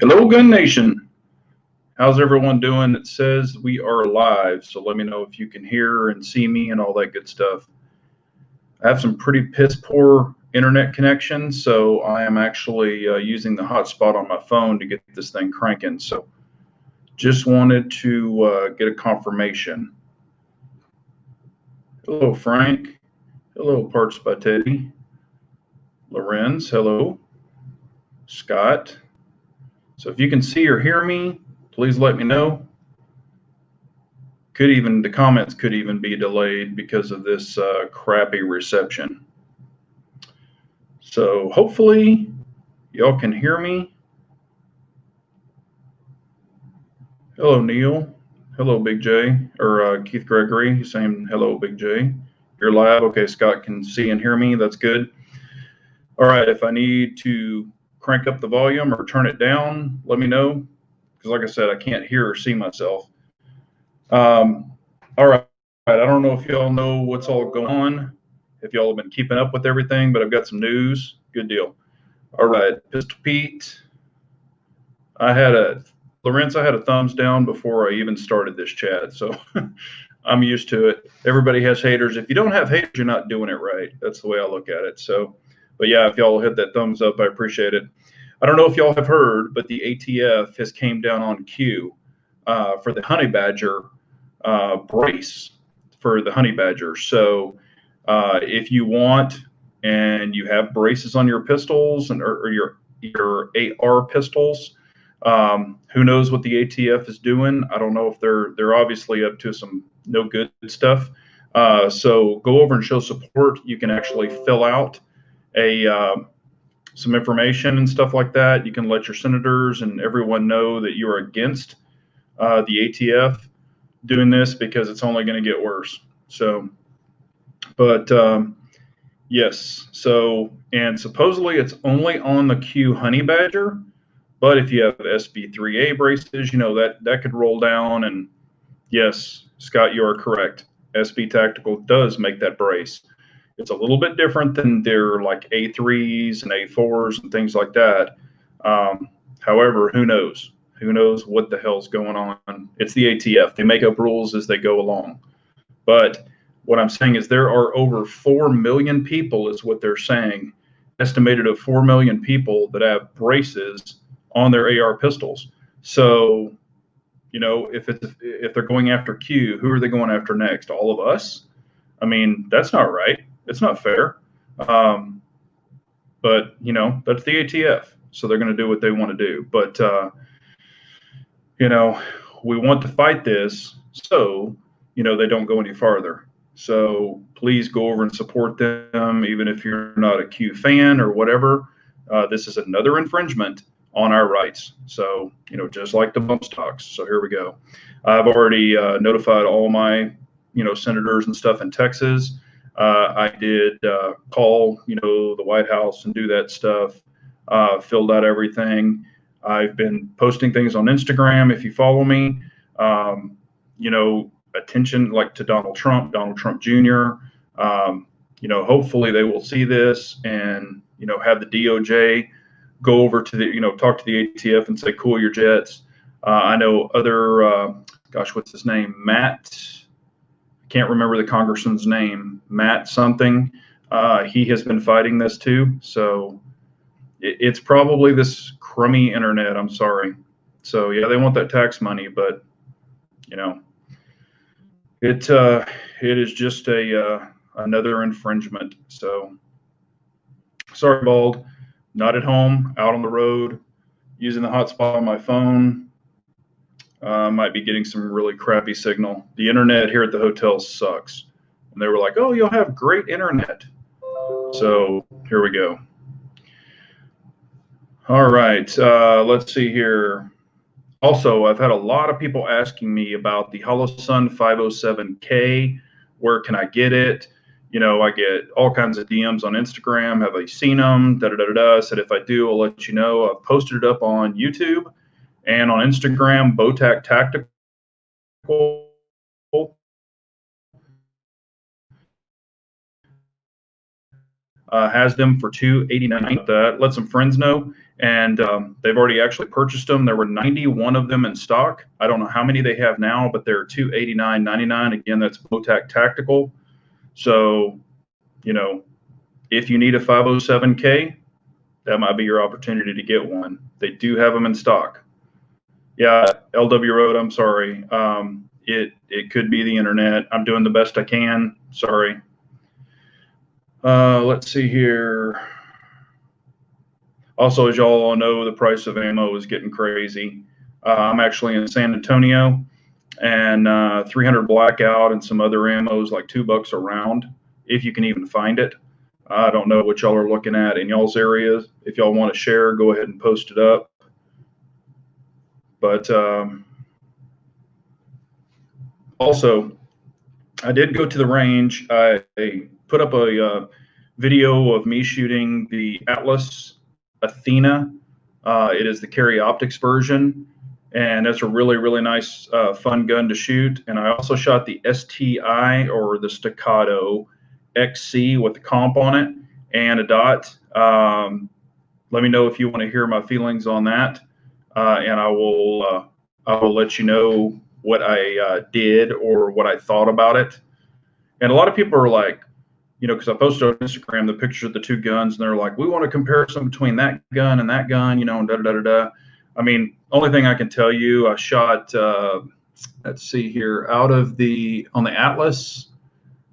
Hello, Gun Nation. How's everyone doing? It says we are live, so let me know if you can hear and see me and all that good stuff. I have some pretty piss poor internet connection, so I am actually using the hotspot on my phone to get this thing cranking. So just wanted to get a confirmation. Hello, Frank. Hello, Parts by Teddy. Lorenz, hello. Scott. So if you can see or hear me, please let me know. The comments could even be delayed because of this crappy reception. So hopefully y'all can hear me. Hello, Neil. Hello, Big J, or Keith Gregory. He's saying hello, Big J. You're live. Okay, Scott can see and hear me. That's good. All right, if I need to crank up the volume or turn it down, let me know. Because like I said, I can't hear or see myself. All right, I don't know if y'all know what's all going on, if y'all have been keeping up with everything, but I've got some news. Good deal. All right, Pistol Pete. Lorenz, I had a thumbs down before I even started this chat, so I'm used to it. Everybody has haters. If you don't have haters, you're not doing it right. That's the way I look at it. So, but yeah, if y'all hit that thumbs up, I appreciate it. I don't know if y'all have heard, but the ATF has came down on Q for the honey badger brace for the honey badger. So if you want and you have braces on your pistols or your AR pistols, who knows what the ATF is doing? I don't know if they're obviously up to some no good stuff. So go over and show support. You can actually fill out some information and stuff like that. You can let your senators and everyone know that you are against the ATF doing this because it's only going to get worse. So, but yes. So, and supposedly it's only on the Q honey badger. But if you have SB3A braces, you know that could roll down. And yes, Scott, you are correct. SB Tactical does make that brace. It's a little bit different than their like A3s and A4s and things like that. However, who knows? Who knows what the hell's going on? It's the ATF. They make up rules as they go along. But what I'm saying is there are over 4 million people, is what they're saying, estimated of 4 million people that have braces on their AR pistols. So, you know, if they're going after Q, who are they going after next? All of us? I mean, that's not right. It's not fair. But you know, that's the ATF, so they're going to do what they want to do. But you know, we want to fight this so you know they don't go any farther. So please go over and support them, even if you're not a Q fan or whatever. This is another infringement on our rights. So, you know, just like the bump stocks. So here we go. I've already notified all my, you know, senators and stuff in Texas. I did call, you know, the White House and do that stuff, filled out everything. I've been posting things on Instagram. If you follow me, you know, attention like to Donald Trump Jr. You know, hopefully they will see this and, you know, have the DOJ go over to the, you know, talk to the ATF and say, cool your jets. I know other, gosh, what's his name? Matt, I can't remember the congressman's name, Matt something. He has been fighting this too. So it's probably this crummy internet. I'm sorry. So yeah, they want that tax money, but you know, it is just another infringement. So sorry, Bald. Not at home, out on the road, using the hotspot on my phone. Might be getting some really crappy signal. The internet here at the hotel sucks. And they were like, oh, you'll have great internet. So here we go. All right, let's see here. Also, I've had a lot of people asking me about the Holosun 507K. Where can I get it? You know, I get all kinds of DMs on Instagram. Have I seen them? I said, if I do, I'll let you know. I've posted it up on YouTube and on Instagram, Botac Tactical. has them for $289. Let some friends know, and they've already actually purchased them. There were 91 of them in stock. I don't know how many they have now, but they're $289.99. Again, that's Motac Tactical. So, you know, if you need a 507K, that might be your opportunity to get one. They do have them in stock. Yeah, LW Road, I'm sorry. It could be the internet. I'm doing the best I can. Sorry. Let's see here. Also, as y'all all know, the price of ammo is getting crazy. I'm actually in San Antonio, and 300 blackout and some other ammos like $2 a round, if you can even find it. I don't know what y'all are looking at in y'all's areas. If y'all want to share, go ahead and post it up. But also, I did go to the range. I put up a video of me shooting the Atlas Athena. It is the Carry Optics version, and it's a really, really nice, fun gun to shoot. And I also shot the STI, or the Staccato XC, with the comp on it and a dot. Let me know if you want to hear my feelings on that, and I will let you know what I did or what I thought about it. And a lot of people are like, you know, because I posted on Instagram the picture of the two guns, and they're like, we want a comparison between that gun and that gun, you know, and da da da da. I mean, only thing I can tell you, I shot, let's see here, on the Atlas,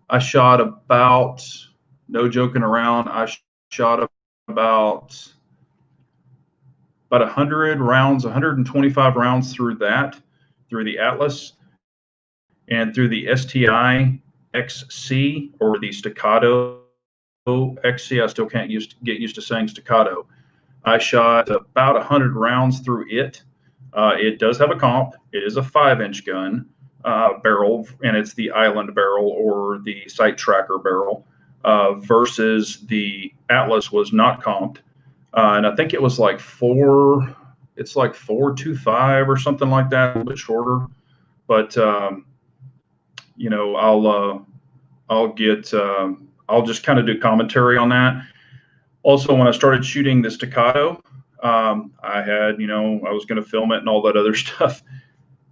I shot about, no joking around, I shot about 100 rounds, 125 rounds through the Atlas, and through the STI XC, or the Staccato XC. I still can't get used to saying Staccato. I shot about 100 rounds through it. It does have a comp. It is a 5-inch gun barrel, and it's the Island barrel, or the Sight Tracker barrel, versus the Atlas was not comped. And I think it was like it's like 4.25 or something like that, a little bit shorter. But you know, I'll just kind of do commentary on that. Also, when I started shooting the Staccato, I had, you know, I was going to film it and all that other stuff.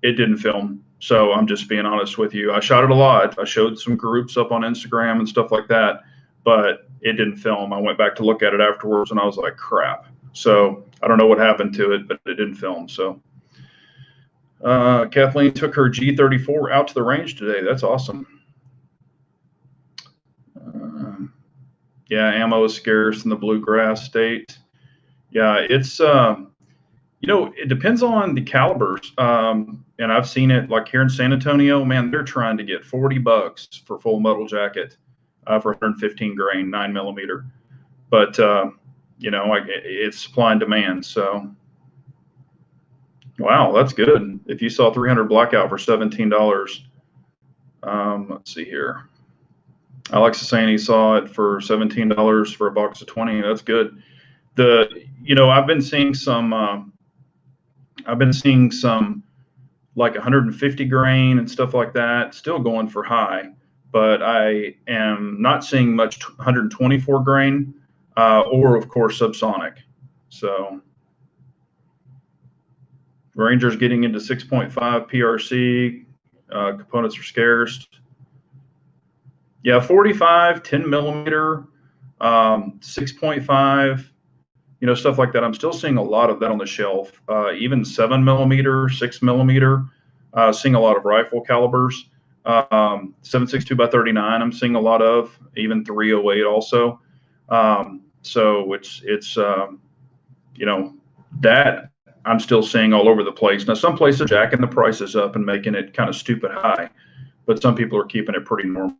It didn't film. So I'm just being honest with you. I shot it a lot. I showed some groups up on Instagram and stuff like that, but it didn't film. I went back to look at it afterwards, and I was like, crap. So I don't know what happened to it, but it didn't film. So Kathleen took her G34 out to the range today. That's awesome. Yeah, ammo is scarce in the bluegrass state. Yeah, it's, you know, it depends on the calibers. And I've seen it like here in San Antonio, man, they're trying to get $40 for full metal jacket for 115 grain, 9mm. But, you know, it's supply and demand. So, wow, that's good. If you saw 300 blackout for $17, let's see here. Alex is saying he saw it for $17 for a box of 20. That's good. You know, I've been seeing some like 150 grain and stuff like that, still going for high, but I am not seeing much 124 grain, or of course subsonic. So Ranger's getting into 6.5 PRC, components are scarce. Yeah, 45, 10mm, 6.5, you know, stuff like that. I'm still seeing a lot of that on the shelf. Even 7mm, 6mm, seeing a lot of rifle calibers. 7.62x39, I'm seeing a lot of, even 308 also. So it's you know, that I'm still seeing all over the place. Now, some places are jacking the prices up and making it kind of stupid high, but some people are keeping it pretty normal.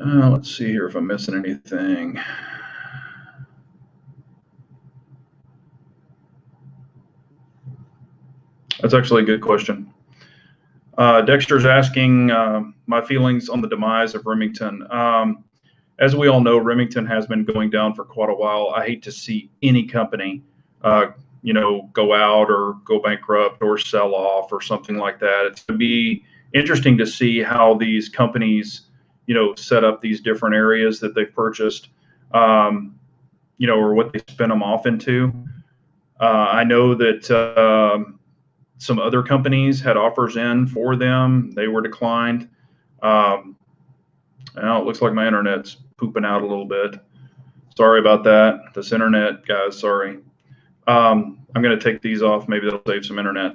Let's see here if I'm missing anything. That's actually a good question. Dexter's asking my feelings on the demise of Remington. As we all know, Remington has been going down for quite a while. I hate to see any company, you know, go out or go bankrupt or sell off or something like that. It's going to be interesting to see how these companies, set up these different areas that they've purchased, or what they spin them off into. I know that some other companies had offers in for them. They were declined. Now it looks like my internet's pooping out a little bit. Sorry about that. This internet, guys, sorry. I'm going to take these off. Maybe that'll save some internet.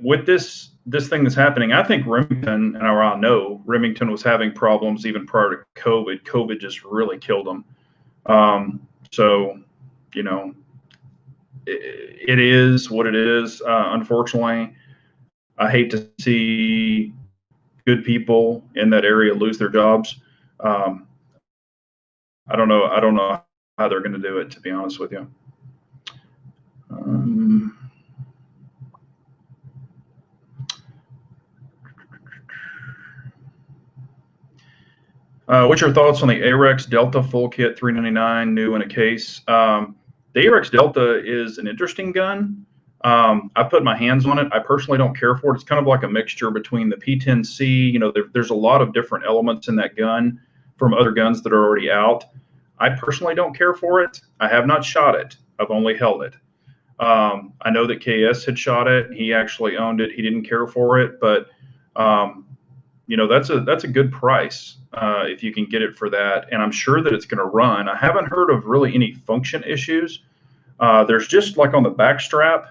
With this thing that's happening, I think Remington, and I know Remington was having problems even prior to COVID. COVID just really killed them. It is what it is. Unfortunately, I hate to see good people in that area lose their jobs. I don't know how they're going to do it, to be honest with you. What's your thoughts on the AREX Delta full kit 399 new in a case? The AREX Delta is an interesting gun. I put my hands on it. I personally don't care for it. It's kind of like a mixture between the P10C. There's a lot of different elements in that gun from other guns that are already out. I personally don't care for it. I have not shot it. I've only held it. I know that KS had shot it. He actually owned it. He didn't care for it, but that's a good price if you can get it for that. And I'm sure that it's going to run. I haven't heard of really any function issues. There's just like on the back strap,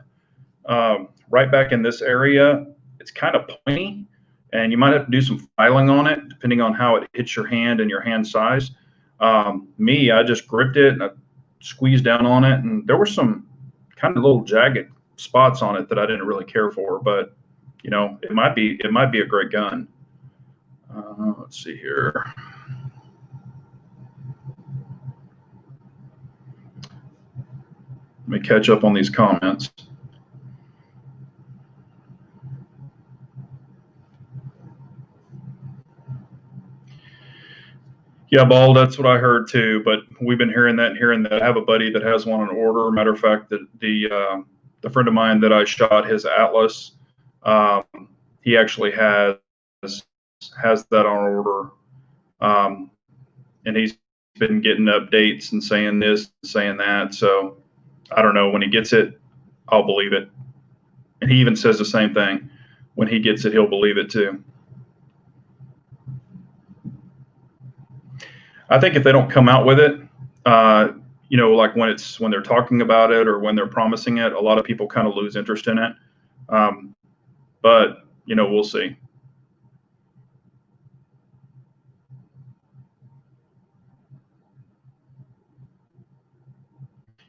right back in this area, it's kind of pointy, and you might have to do some filing on it depending on how it hits your hand and your hand size. I just gripped it and I squeezed down on it, and there were some kind of little jagged spots on it that I didn't really care for, but it might be a great gun. Let's see here. Let me catch up on these comments. Yeah, Ball, that's what I heard too, but we've been hearing that. I have a buddy that has one on order. Matter of fact, the friend of mine that I shot his Atlas, he actually has that on order, and he's been getting updates and saying this, saying that. So I don't know, when he gets it, I'll believe it. And he even says the same thing. When he gets it, he'll believe it too. I think if they don't come out with it, like when they're talking about it or when they're promising it, a lot of people kind of lose interest in it. But we'll see.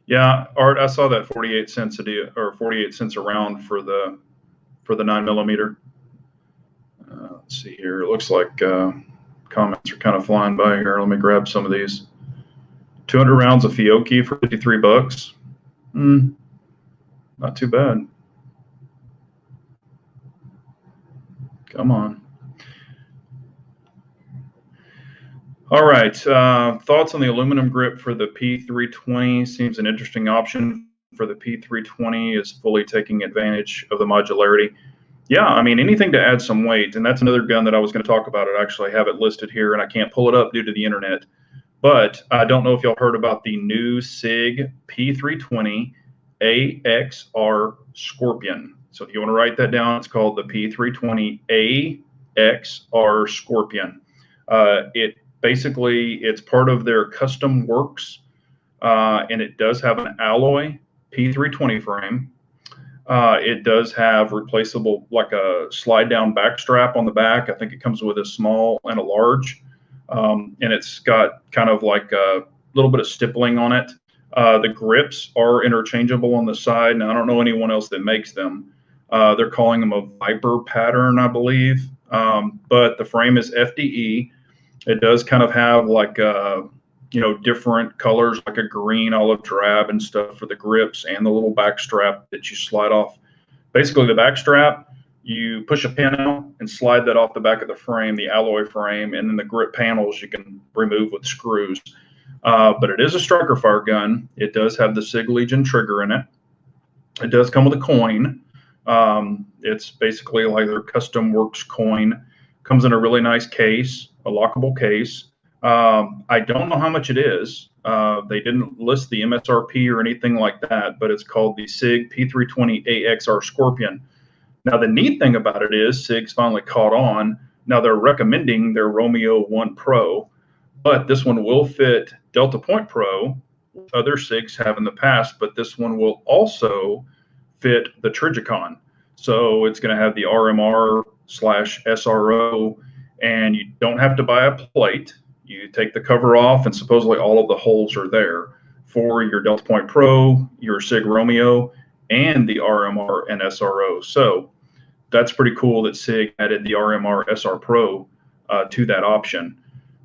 Yeah, Art, I saw that 48 cents a deal, or 48 cents a round for the 9mm. Let's see here. It looks like comments are kind of flying by here. Let me grab some of these. 200 rounds of Fiocchi for $53. Not too bad. Come on. All right. Thoughts on the aluminum grip for the P320? Seems an interesting option for the P320, is fully taking advantage of the modularity. Yeah, anything to add some weight, and that's another gun that I was going to talk about. I actually have it listed here, and I can't pull it up due to the internet. But I don't know if y'all heard about the new Sig P320 Axr Scorpion. So if you want to write that down, it's called the P320 Axr Scorpion. It's part of their custom works, and it does have an alloy P320 frame. It does have replaceable, like a slide down back strap on the back. I think it comes with a small and a large, and it's got kind of like a little bit of stippling on it. The grips are interchangeable on the side, and I don't know anyone else that makes them. They're calling them a Viper pattern, I believe, but the frame is FDE. It does kind of have like different colors, like a green, olive drab and stuff for the grips, and the little back strap that you slide off. Basically, the back strap, you push a pin out and slide that off the back of the frame, the alloy frame, and then the grip panels you can remove with screws. But it is a striker fire gun. It does have the Sig Legion trigger in it. It does come with a coin. It's basically like their custom works coin. Comes in a really nice case, a lockable case. I don't know how much it is. They didn't list the MSRP or anything like that, but it's called the Sig P320 Axr Scorpion. Now, the neat thing about it is Sig's finally caught on. Now, they're recommending their Romeo 1 Pro, but this one will fit Delta Point Pro, other SIGs have in the past, but this one will also fit the Trigicon. So it's going to have the RMR/SRO, and you don't have to buy a plate. You take the cover off, and supposedly all of the holes are there for your Delta Point Pro, your Sig Romeo, and the RMR and SRO. So that's pretty cool that Sig added the RMR SR Pro to that option.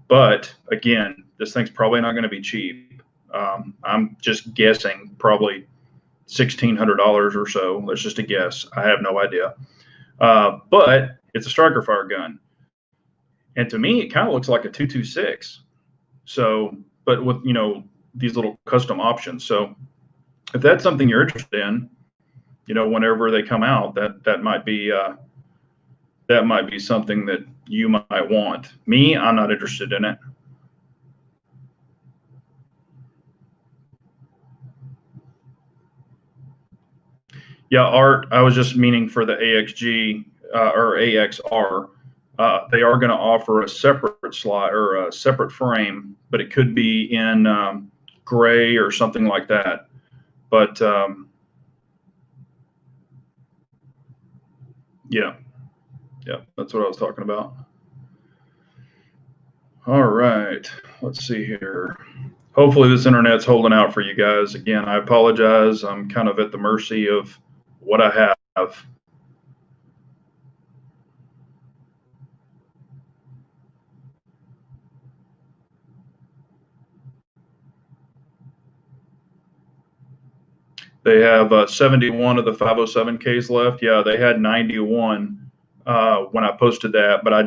But again, this thing's probably not going to be cheap. I'm just guessing probably $1,600 or so. That's just a guess. I have no idea. But it's a striker fire gun. And to me, it kind of looks like a 226. So, but with, these little custom options. So if that's something you're interested in, whenever they come out, that might be something that you might want. Me, I'm not interested in it. Yeah, Art, I was just meaning for the AXG or AXR. They are going to offer a separate slide or a separate frame, but it could be in gray or something like that. But yeah, that's what I was talking about. All right, let's see here. Hopefully this internet's holding out for you guys. Again, I apologize. I'm kind of at the mercy of what I have. They have 71 of the 507Ks left. Yeah, they had 91 when I posted that, but I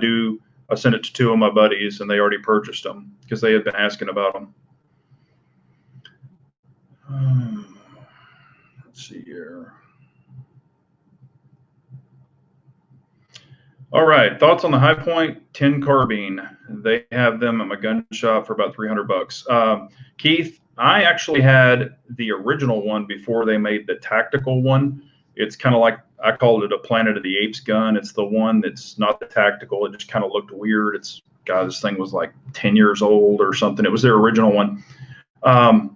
sent it to two of my buddies, and they already purchased them because they had been asking about them. Let's see here. All right, thoughts on the High Point 10 carbine? They have them at my gun shop for about $300. Keith, I actually had the original one before they made the tactical one. It's kind of like, I called it a Planet of the Apes gun. It's the one that's not the tactical. It just kind of looked weird. God, this thing was like 10 years old or something. It was their original one. The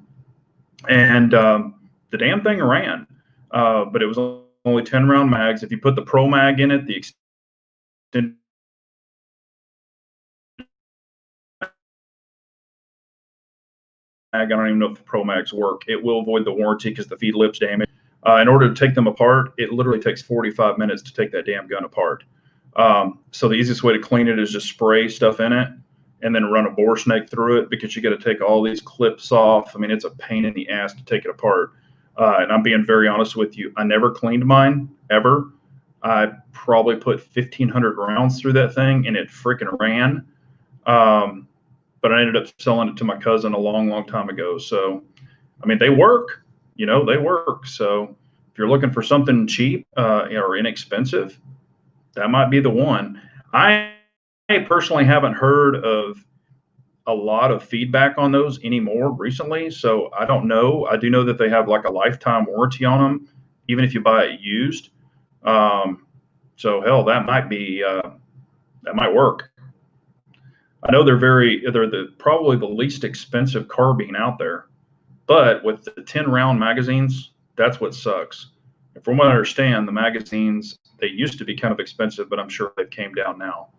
damn thing ran, but it was only 10 round mags. If you put the Pro Mag in it, the extended mag, I don't even know if the Pro Mags work. It will void the warranty because the feed lip's damaged. In order to take them apart, it literally takes 45 minutes to take that damn gun apart. So the easiest way to clean it is just spray stuff in it and then run a bore snake through it, because you got to take all these clips off. I mean, it's a pain in the ass to take it apart. And I'm being very honest with you. I never cleaned mine, ever. I probably put 1,500 rounds through that thing, and it freaking ran. But I ended up selling it to my cousin a long, long time ago. So, I mean, they work. They work. So if you're looking for something cheap or inexpensive, that might be the one. I personally haven't heard of a lot of feedback on those anymore recently, so I don't know. I do know that they have like a lifetime warranty on them, even if you buy it used. So hell, that might work. I know they're probably the least expensive carbine out there, but with the 10 round magazines, that's what sucks. And from what I understand, the magazines, they used to be kind of expensive, but I'm sure they've came down now.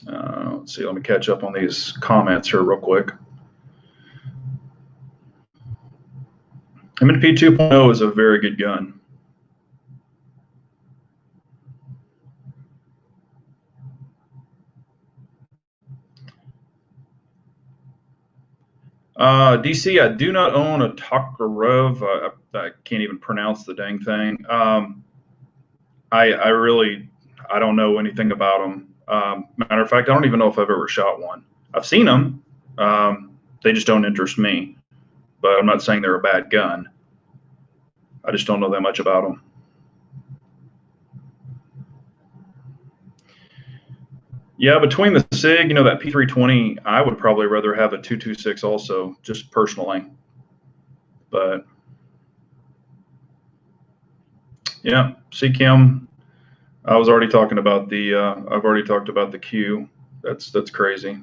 Let's see, let me catch up on these comments here real quick. M&P 2.0 is a very good gun. DC, I do not own a Tokarev. I can't even pronounce the dang thing. I don't know anything about them. Matter of fact, I don't even know if I've ever shot one. I've seen them. They just don't interest me. But I'm not saying they're a bad gun. I just don't know that much about them. Yeah, between the Sig, that P320, I would probably rather have a 226 also, just personally. But yeah, CCAM. I was already talking about the. I've already talked about the Q. That's crazy.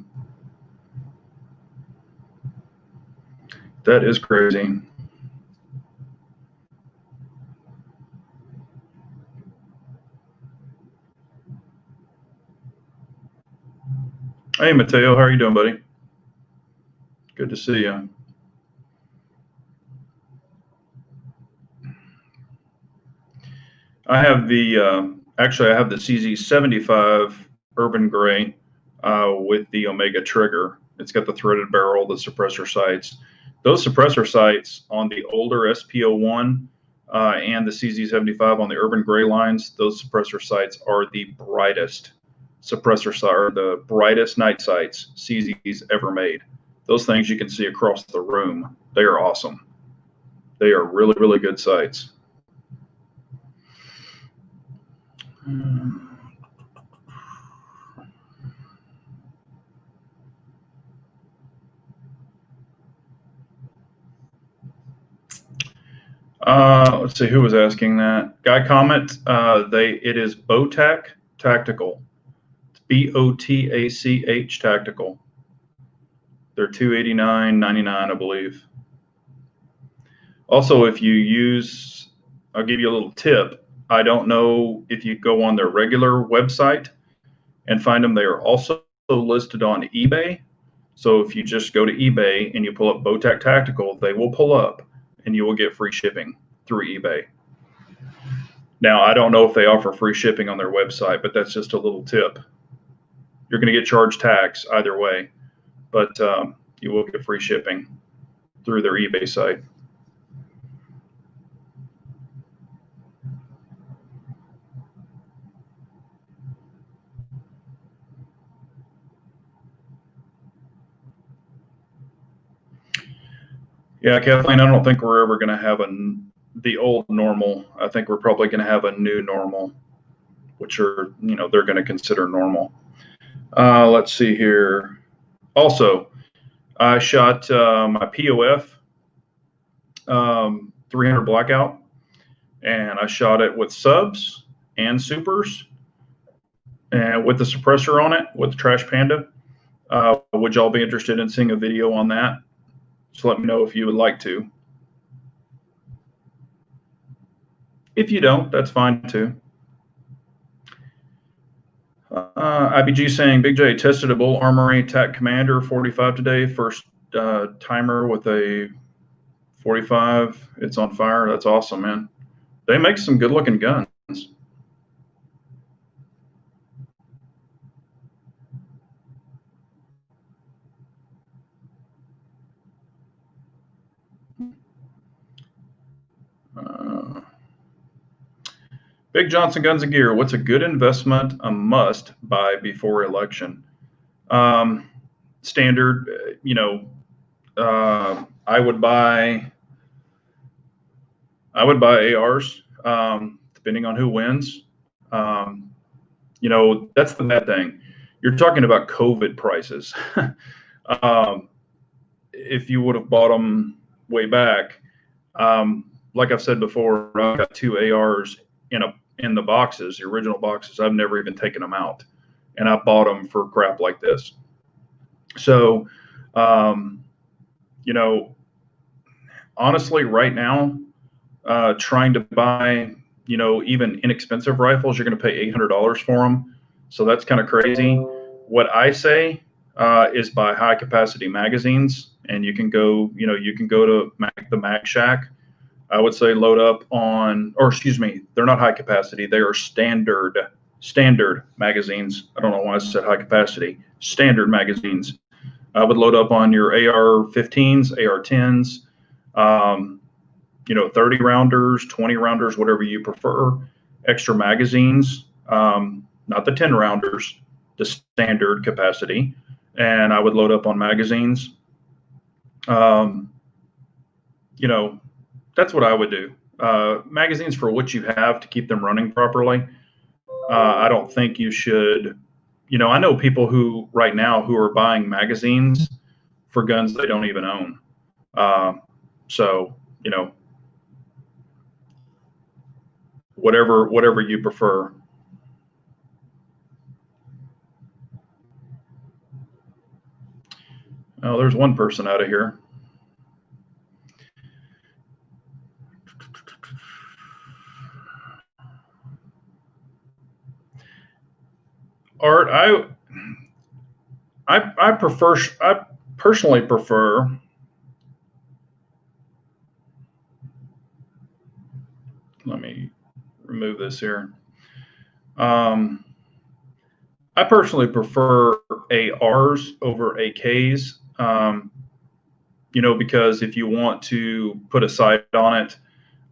That is crazy. Hey, Mateo, how are you doing, buddy? Good to see you. I have actually I have the CZ75 Urban Gray with the Omega trigger. It's got the threaded barrel, the suppressor sights. Those suppressor sights on the older SP01 and the CZ75 on the Urban Gray lines, those suppressor sights are the brightest suppressor sight, or the brightest night sights CZ's ever made. Those things you can see across the room. They are awesome. They are really, really good sights. Let's see who was asking that. Guy comment. It is BOTAC Tactical. It's BOTACH Tactical. They're $289.99, I believe. Also, if you use, I'll give you a little tip. I don't know if you go on their regular website and find them. They are also listed on eBay. So if you just go to eBay and you pull up BOTAC Tactical, they will pull up and you will get free shipping through eBay. Now, I don't know if they offer free shipping on their website, but that's just a little tip. You're going to get charged tax either way, but you will get free shipping through their eBay site. Yeah, Kathleen, I don't think we're ever going to have the old normal. I think we're probably going to have a new normal, which are, they're going to consider normal. Let's see here. Also, I shot my POF 300 Blackout, and I shot it with subs and supers and with the suppressor on it with the Trash Panda. Would y'all be interested in seeing a video on that? Just let me know if you would like to. If you don't, that's fine too. IBG saying, Big J tested a Bull Armory TAC Commander 45 today. First timer with a 45. It's on fire. That's awesome, man. They make some good looking guns. Big Johnson Guns and Gear. What's a good investment, a must buy before election? Standard, I would buy ARs, depending on who wins. That's the bad thing. You're talking about COVID prices. If you would have bought them way back, like I've said before, I've got 2 ARs in the boxes, the original boxes. I've never even taken them out, and I bought them for crap like this. So, honestly, right now, trying to buy, even inexpensive rifles, you're going to pay $800 for them. So that's kind of crazy. What I say is buy high capacity magazines, and you can go to the Mag Shack. I would say load up on, or excuse me, they're not high capacity. They are standard magazines. I don't know why I said high capacity. Standard magazines. I would load up on your AR-15s, AR-10s, 30 rounders, 20 rounders, whatever you prefer. Extra magazines, not the 10 rounders, the standard capacity. And I would load up on magazines. That's what I would do. Magazines for what you have to keep them running properly. I don't think you should you know, I know people who right now who are buying magazines for guns they don't even own. So, you know, whatever you prefer. Oh, there's one person out of here. Art, I personally prefer. Let me remove this here. I personally prefer ARs over AKs. You know, because if you want to put a sight on it,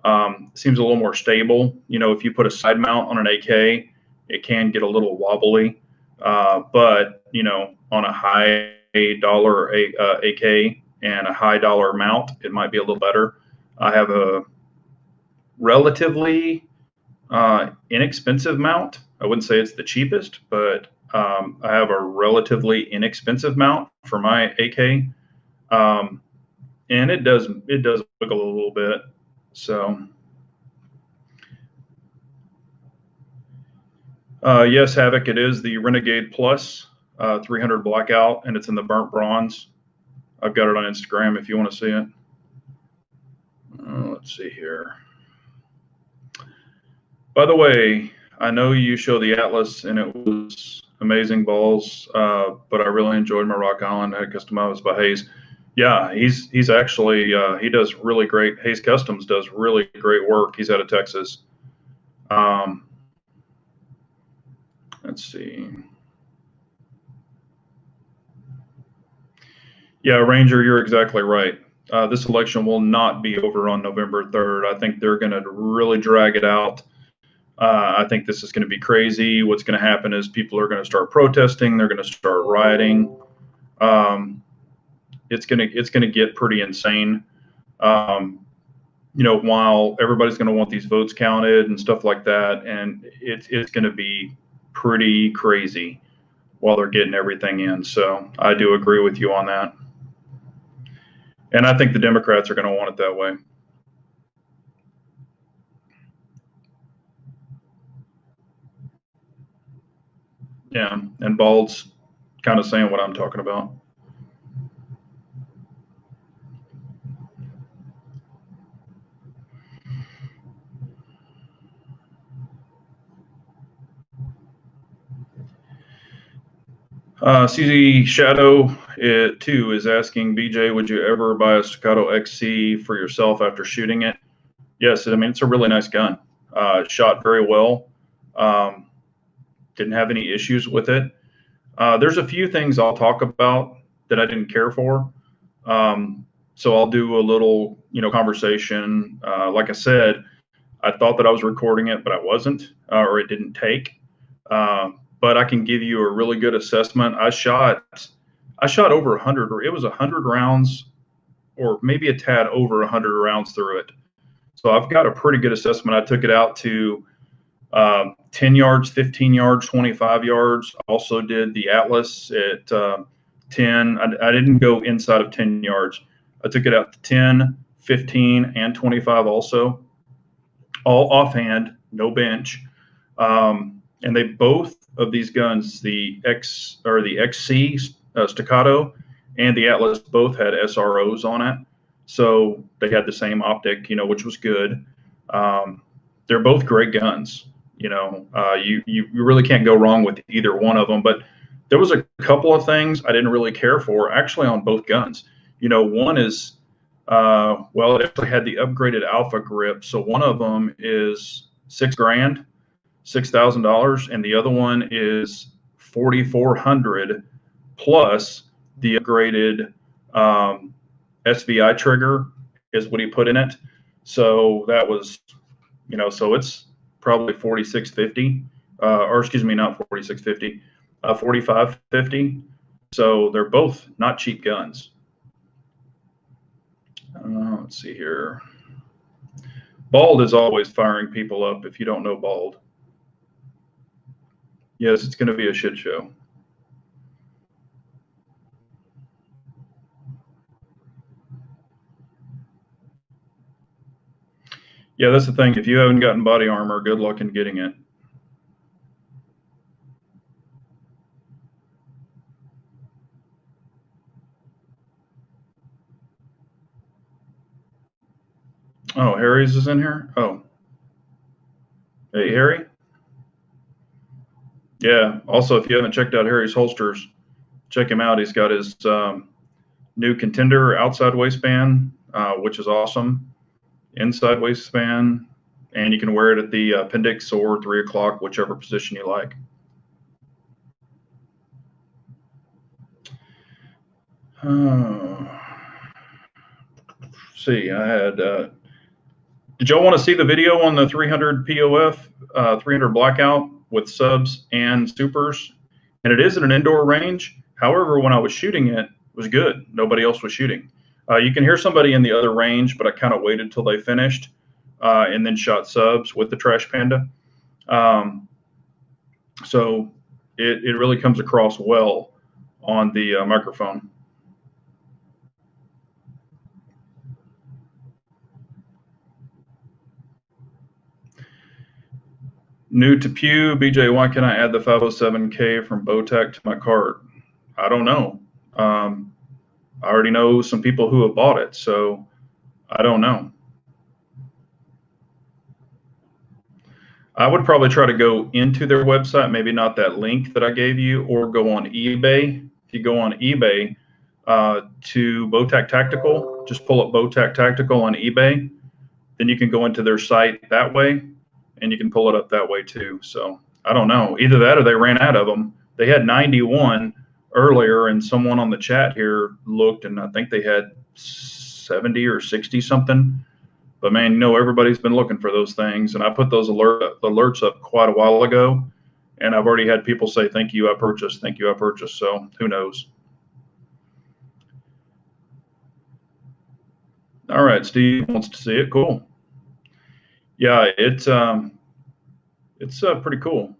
it seems a little more stable. You know, if you put a side mount on an AK, it can get a little wobbly. But you know, on a high dollar AK and a high dollar mount, it might be a little better. I have a relatively inexpensive mount. I wouldn't say it's the cheapest, but I have a relatively inexpensive mount for my AK, and it does wiggle a little bit. So yes, Havoc, it is the Renegade Plus 300 Blackout, and it's in the burnt bronze. I've got it on Instagram if you want to see it. Let's see here. By the way, I know you show the Atlas and it was amazing balls, but I really enjoyed my Rock Island. I had customized by Hayes. Yeah, he's actually he does really great. Hayes Customs does really great work. He's out of Texas. Let's see. Yeah, Ranger, you're exactly right. This election will not be over on November 3rd. I think they're going to really drag it out. I think this is going to be crazy. What's going to happen is people are going to start protesting. They're going to start rioting. It's going to get pretty insane. You know, while everybody's going to want these votes counted and stuff like that, and it's going to be pretty crazy while they're getting everything in. So I do agree with you on that. And I think the Democrats are going to want it that way. Yeah, and Bald's kind of saying what I'm talking about. CZ Shadow too is asking BJ, would you ever buy a Staccato XC for yourself after shooting it? Yes, I mean it's a really nice gun. Shot very well. Didn't have any issues with it. There's a few things I'll talk about that I didn't care for. So I'll do a little, you know, conversation. Like I said, I thought that I was recording it, but I wasn't, or it didn't take. But I can give you a really good assessment. I shot over 100, or it was 100 rounds, or maybe a tad over 100 rounds through it. So I've got a pretty good assessment. I took it out to 10 yards, 15 yards, 25 yards. Also did the Atlas at 10. I didn't go inside of 10 yards. I took it out to 10, 15, and 25 also, all offhand, no bench. And they both of these guns, the XC Staccato and the Atlas, both had SROs on it. So they had the same optic, you know, which was good. They're both great guns. You know, you really can't go wrong with either one of them. But there was a couple of things I didn't really care for actually on both guns. You know, one is, well, it actually had the upgraded alpha grip. So one of them is $6,000, $6,000, and the other one is 4,400 plus the upgraded SVI trigger is what he put in it. So that was, you know, so it's probably 4,650, or excuse me, not 4,650, 4,550. So they're both not cheap guns. Let's see here. Bald is always firing people up if you don't know Bald. Yes, it's going to be a shit show. Yeah, that's the thing. If you haven't gotten body armor, good luck in getting it. Oh, Harry's is in here? Oh. Hey, Harry? Yeah. Also, if you haven't checked out Harry's holsters, check him out. He's got his new Contender outside waistband, which is awesome. Inside waistband, and you can wear it at the appendix or 3 o'clock, whichever position you like. See, I had. Did y'all want to see the video on the 300 POF, 300 blackout with subs and supers? And it is in an indoor range. However, when I was shooting it, it was good. Nobody else was shooting. You can hear somebody in the other range, but I kind of waited till they finished and then shot subs with the Trash Panda. So it really comes across well on the microphone. New to Pew, BJ, why can't I add the 507K from Bowtac to my cart? I don't know. I already know some people who have bought it, so I don't know. I would probably try to go into their website, maybe not that link that I gave you, or go on eBay. If you go on eBay to Bowtac Tactical, just pull up Bowtac Tactical on eBay, then you can go into their site that way, and you can pull it up that way too. So I don't know. Either that or they ran out of them. They had 91 earlier, and someone on the chat here looked, and I think they had 70 or 60 something. But man, you know, everybody's been looking for those things, and I put those alerts up quite a while ago, and I've already had people say, "Thank you, I purchased. Thank you, I purchased." So who knows? All right, Steve wants to see it. Cool. Yeah, it's pretty cool.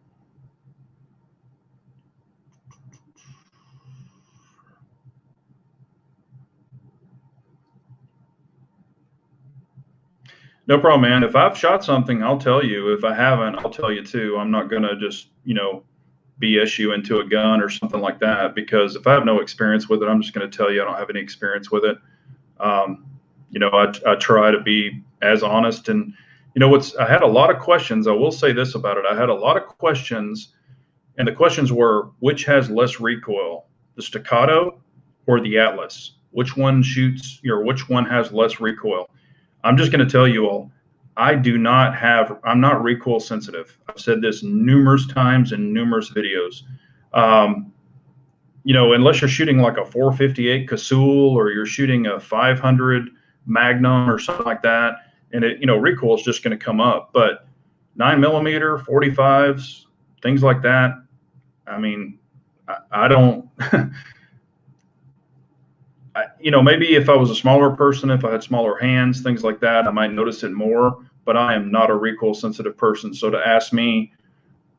No problem, man. If I've shot something, I'll tell you. If I haven't, I'll tell you too. I'm not gonna just, BS you into a gun or something like that, because if I have no experience with it, I'm just gonna tell you I don't have any experience with it. I try to be as honest, and I had a lot of questions. I will say this about it. I had a lot of questions, and the questions were, which has less recoil, the Staccato or the Atlas? Which one shoots, which one has less recoil? I'm just going to tell you all, I'm not recoil sensitive. I've said this numerous times in numerous videos. Unless you're shooting like a 458 Casull or you're shooting a 500 Magnum or something like that, and recoil is just going to come up. But 9mm, 45s, things like that, I mean, I don't. Maybe if I was a smaller person, if I had smaller hands, things like that, I might notice it more, but I am not a recoil sensitive person. So to ask me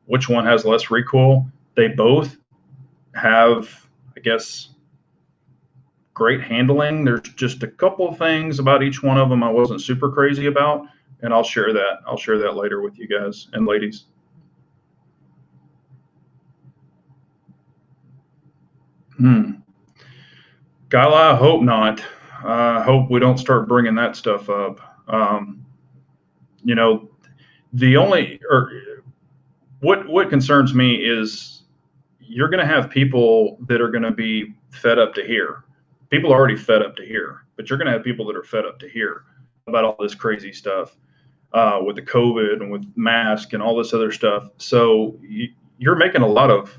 which one has less recoil, they both have, I guess, great handling. There's just a couple of things about each one of them I wasn't super crazy about, and I'll share that. I'll share that later with you guys and ladies. Kyla, I hope not. I hope we don't start bringing that stuff up. What concerns me is you're going to have people that are going to be fed up to here. People are already fed up to here, but you're going to have people that are fed up to here about all this crazy stuff with the COVID and with mask and all this other stuff. So you're making a lot of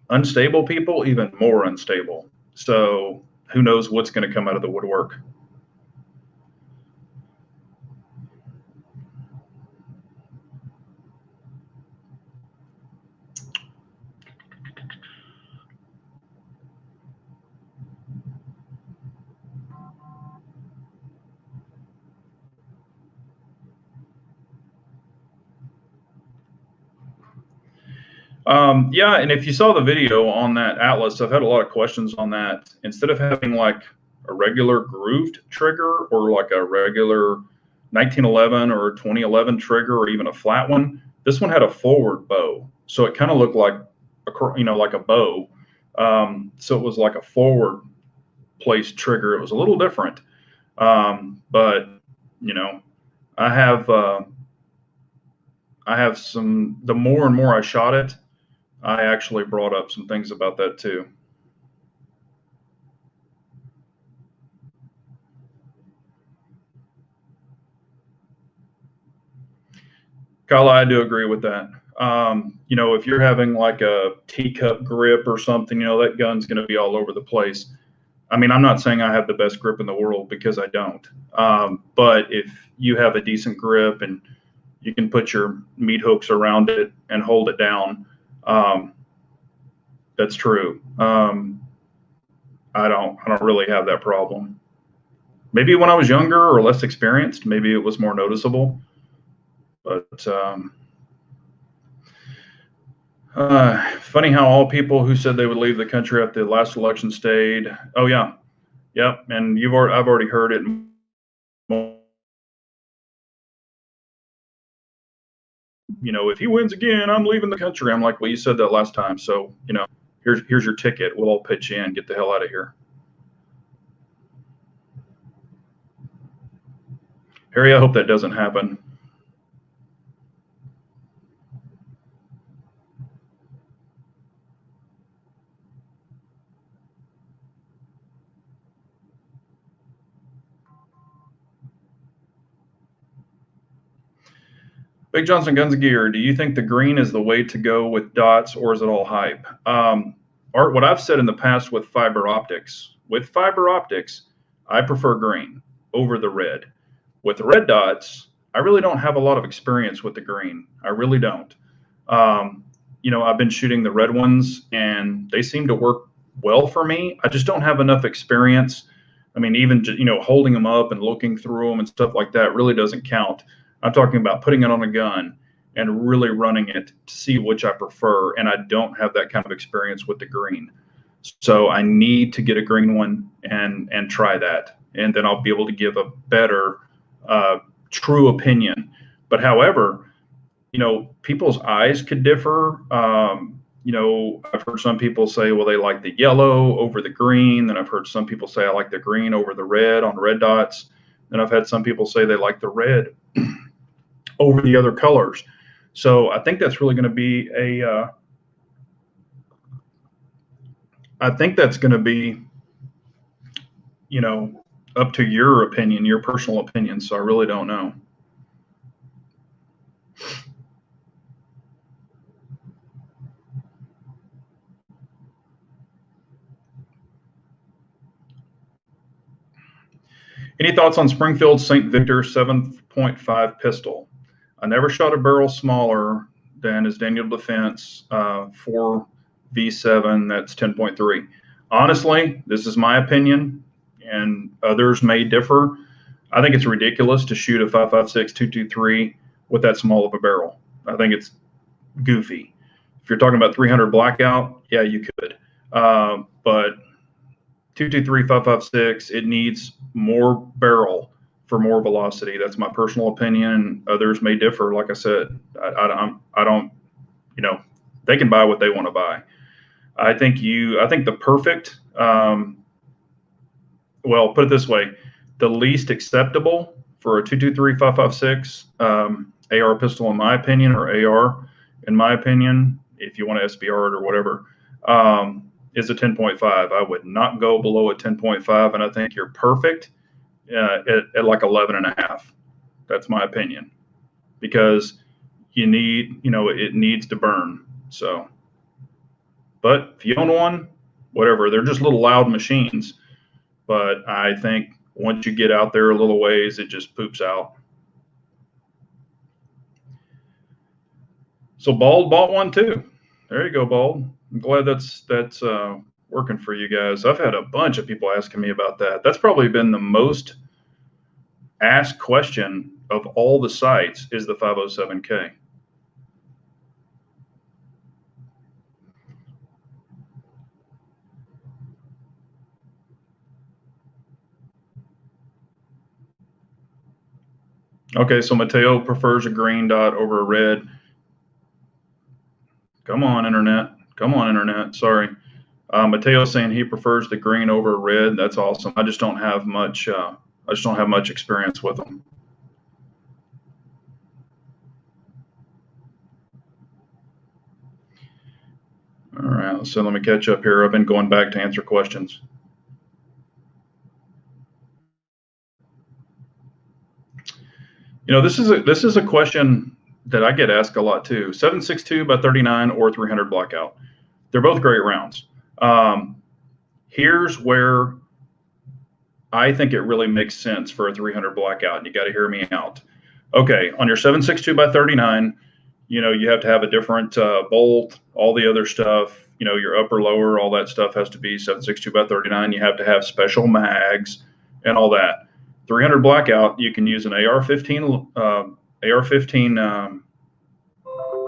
unstable people even more unstable. So who knows what's going to come out of the woodwork. Yeah, and if you saw the video on that Atlas, I've had a lot of questions on that. Instead of having like a regular grooved trigger or like a regular 1911 or 2011 trigger or even a flat one. This one had a forward bow, so it kind of looked like like a bow. So it was like a forward placed trigger. It was a little different, but you know, I have some. The more and more I shot it, I actually brought up some things about that too. Kyle, I do agree with that. If you're having like a teacup grip or something, that gun's going to be all over the place. I mean, I'm not saying I have the best grip in the world because I don't. But if you have a decent grip and you can put your meat hooks around it and hold it down, that's true. I don't really have that problem. Maybe when I was younger or less experienced, maybe it was more noticeable. But funny how all people who said they would leave the country after the last election stayed. Oh yeah, yep. And I've already heard it. If he wins again, I'm leaving the country. I'm like, well, you said that last time, so here's your ticket. We'll all pitch in. Get the hell out of here. Harry, I hope that doesn't happen. Big Johnson Guns and Gear, do you think the green is the way to go with dots, or is it all hype? Art, what I've said in the past with fiber optics, I prefer green over the red. With red dots, I really don't have a lot of experience with the green. I really don't. I've been shooting the red ones, and they seem to work well for me. I just don't have enough experience. I mean, even holding them up and looking through them and stuff like that really doesn't count. I'm talking about putting it on a gun and really running it to see which I prefer, and I don't have that kind of experience with the green. So I need to get a green one and try that, and then I'll be able to give a better, true opinion. But however, people's eyes could differ. I've heard some people say, well, they like the yellow over the green. Then I've heard some people say, I like the green over the red on red dots. Then I've had some people say they like the red over the other colors. So I think that's really going to be I think that's going to be, up to your opinion, your personal opinion. So I really don't know. Any thoughts on Springfield St. Victor 7.5 pistol? I never shot a barrel smaller than his Daniel Defense 4V7. That's 10.3. Honestly, this is my opinion, and others may differ. I think it's ridiculous to shoot a 5.56 223 with that small of a barrel. I think it's goofy. If you're talking about 300 blackout, yeah, you could. But 223 5.56, it needs more barrel for more velocity. That's my personal opinion. Others may differ. Like I said, I don't, they can buy what they want to buy. I think the perfect, well, put it this way, the least acceptable for a 223 5.56 AR pistol, in my opinion, or AR, in my opinion, if you want to SBR it or whatever, is a 10.5. I would not go below a 10.5, and I think you're perfect at like 11 and a half. That's my opinion, because it needs to burn. So, but if you own one, whatever, they're just little loud machines. But I think once you get out there a little ways, it just poops out. So Bald bought one too. There you go, Bald. I'm glad that's working for you guys. I've had a bunch of people asking me about that. That's probably been the most asked question of all the sites, is the 507K. Okay, so Mateo prefers a green dot over a red. Come on, internet. Come on, internet. Sorry. Mateo's saying he prefers the green over red. That's awesome. I just don't have much. I just don't have much experience with them. All right. So let me catch up here. I've been going back to answer questions. This is a question that I get asked a lot too. 7.62 by 39 or 300 blackout. They're both great rounds. Here's where I think it really makes sense for a 300 blackout, and you got to hear me out. Okay, on your 7.62 by 39, you have to have a different bolt, all the other stuff. Your upper, lower, all that stuff has to be 7.62 by 39. You have to have special mags and all that. 300 blackout, you can use an AR-15,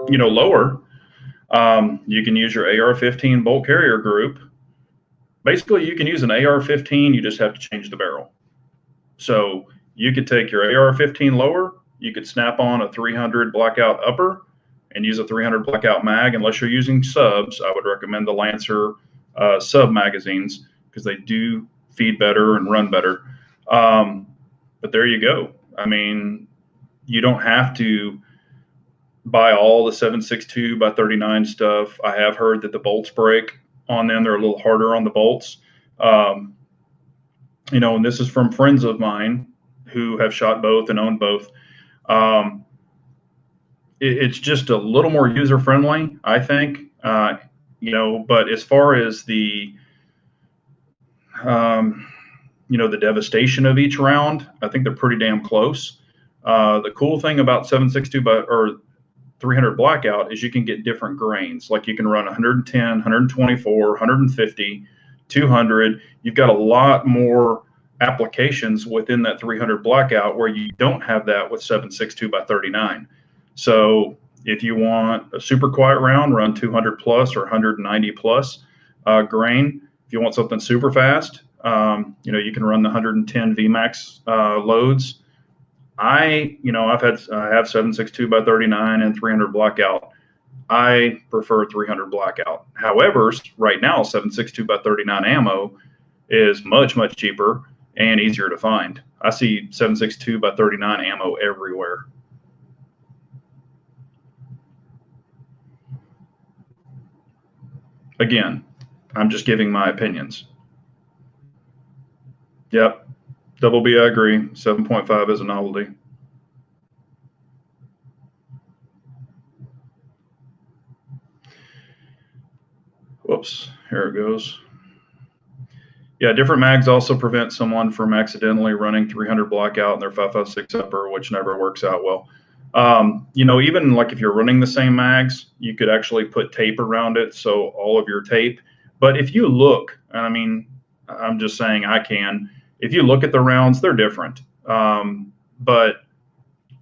lower. You can use your AR-15 bolt carrier group. Basically, you can use an AR-15. You just have to change the barrel. So you could take your AR-15 lower. You could snap on a 300 blackout upper and use a 300 blackout mag. Unless you're using subs, I would recommend the Lancer sub magazines because they do feed better and run better. But there you go. I mean, you don't have to buy all the 7.62 by 39 stuff. I have heard that the bolts break on them. They're a little harder on the bolts. And this is from friends of mine who have shot both and owned both. It's just a little more user friendly, I think. But as far as the the devastation of each round, I think they're pretty damn close. The cool thing about 7.62 or 300 blackout is you can get different grains. Like you can run 110, 124, 150, 200. You've got a lot more applications within that 300 blackout where you don't have that with 7.62 by 39. So if you want a super quiet round, run 200 plus or 190 plus grain. If you want something super fast, you can run the 110 VMAX loads. I have 7.62 by 39 and 300 blackout. I prefer 300 blackout. However, right now 7.62 by 39 ammo is much, much cheaper and easier to find. I see 7.62 by 39 ammo everywhere. Again, I'm just giving my opinions. Yep. Double B, I agree. 7.5 is a novelty. Whoops, here it goes. Yeah, different mags also prevent someone from accidentally running 300 blackout in their 5.56 upper, which never works out well. Even like if you're running the same mags, you could actually put tape around it, so all of your tape. But if you look, I'm just saying if you look at the rounds, they're different. But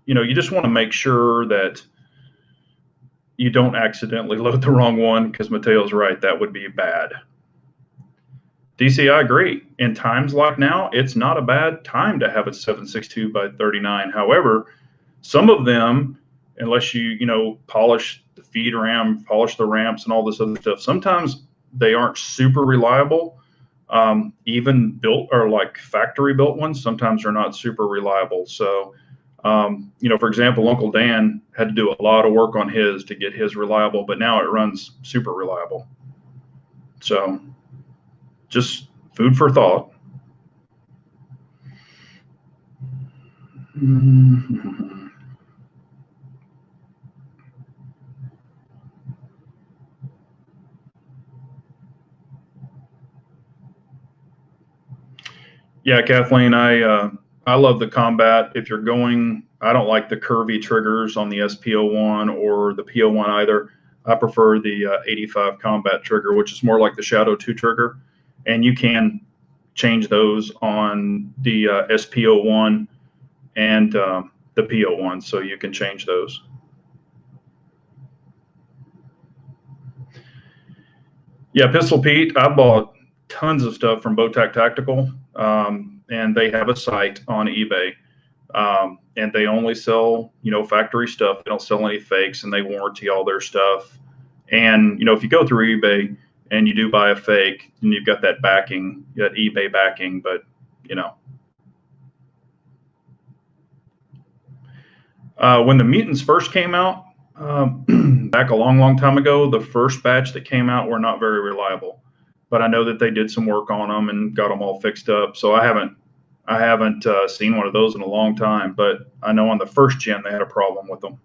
you just want to make sure that you don't accidentally load the wrong one, because Mateo's right, that would be bad. DC, I agree. In times like now, it's not a bad time to have a 7.62 by 39. However, some of them, unless you polish the feed ram, polish the ramps and all this other stuff, sometimes they aren't super reliable. Even built or like factory built ones, sometimes are not super reliable. So, for example, Uncle Dan had to do a lot of work on his to get his reliable, but now it runs super reliable. So just food for thought. Yeah, Kathleen, I love the combat. If you're going, I don't like the curvy triggers on the SP01 or the P01 either. I prefer the 85 combat trigger, which is more like the Shadow 2 trigger. And you can change those on the SP01 and the P01, so you can change those. Yeah, Pistol Pete, I bought tons of stuff from Bowtac Tactical, and they have a site on eBay. And they only sell, factory stuff. They don't sell any fakes, and they warranty all their stuff. And, if you go through eBay and you do buy a fake, and you've got that backing, that eBay backing, but, when the mutants first came out, back a long, long time ago, the first batch that came out were not very reliable. But I know that they did some work on them and got them all fixed up. So I haven't seen one of those in a long time. But I know on the first gen they had a problem with them,